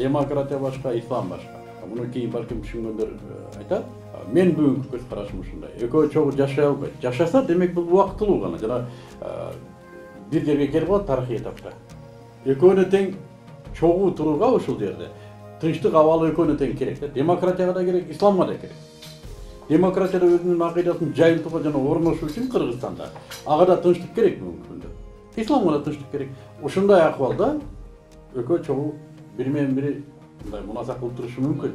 демократия башка, ислам башка. Муну кийин балким түшүнгөндөр айтат. Мен бүгүнкү көз карашым ушундай. Экөө чогуу жашай албайт. Жашаса, демек бул убактылуу гана. Жана бир жерге келип калат тарыхый этапта. Экөөнө тең чогуу турууга ушул жерде тынчтык абалы экөөнө тең керек да. Демократияга да керек, исламга да керек. Демократияда өзүнүн акыйдасын жайылтууга жана орношуу үчүн Кыргызстанда ага да тынчтык керек бүгүнкү күндө. Исламга да тынчтык керек. Ушундай акыбалда экөө чогуу бири менен бири мындай мунаса кылып турушу мүмкүн.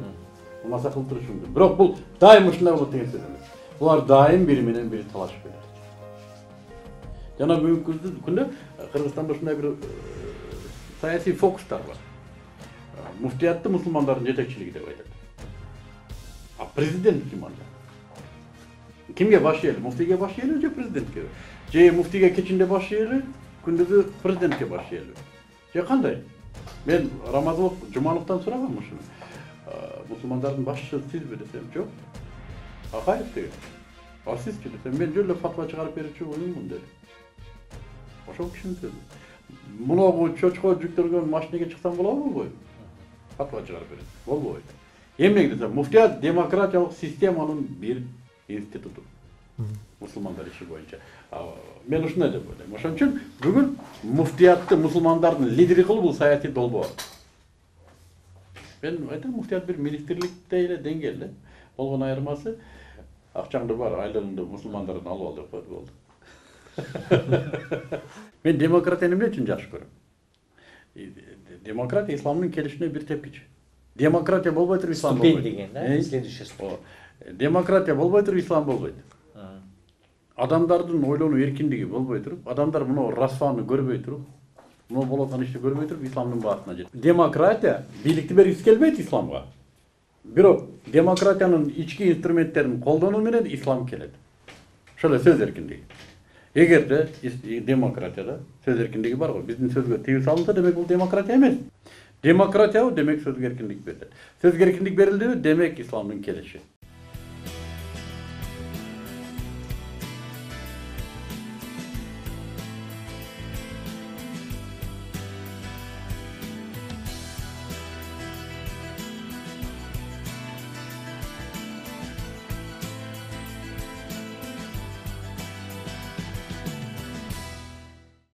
Бирок бул дайым ушундай болот деген сөз эмес. Булар дайым бири менен бири талашып келет. Жана бүгүнкү күндө Кыргызстанда ушундай бир саясий фокустар бар. Муфтиятты мусулмандардын жетекчилиги деп айтат. А президент ким анда? Кимге баш ийели? Муфтийге баш ийели же президентке? Же муфтийге кечинде баш ийели, күндүзү президентке баш ийели? Же кандай? Мен Рамазов Жумановдон сурагам ушуну. Мусулмандардын башчысы сизби десем, жок. Акаев деген. А сизчи десем, мен жөн эле фатва чыгарып берүүчү уюммун деди. Ошол кишинин сөзү. Муногу чочко жүктөлгөн машинеге чыксам болобу? Фатва чыгарып берет. Болбойт. Эмнеге десем, муфтият демократиялык системанын бир институту. Мусулмандар иши боюнча. Мен ушундай деп ойлойм. Ошон үчүн бүгүн муфтиятты мусулмандардын лидери кылуу бул саясий долбоор. Мен айтам, муфтият бир министрликтей эле деңгээл эле. Болгон айырмасы акчаңды бар, айлыгыңды мусулмандардан алып ал деп койду болду. Мен демократияны эмне үчүн жакшы көрөм? Демократия исламдын келишине бир тепкич. Демократия болбой туруп ислам болбойт. Ступень деген, да? Следующий ступень. Демократия болбой туруп ислам болбойт. Адамдардын ойлонуу эркиндиги болбой туруп, адамдар муну расфаны көрбөй туруп, муну болот аткан ишти көрбөй туруп исламдын баатына жетет. Демократия бийликти бергиси келбейт исламга. Бирок демократиянын ички инструменттерин колдонуу менен ислам келет. Ошол эле сөз эркиндиги. Эгерде демократияда сөз эркиндиги бар го, биздин сөзгө тыюу салынса, демек бул демократия эмес. Демократиябы, демек сөзгө эркиндик берилет. Сөзгө эркиндик берилдиби, демек исламдын келиши.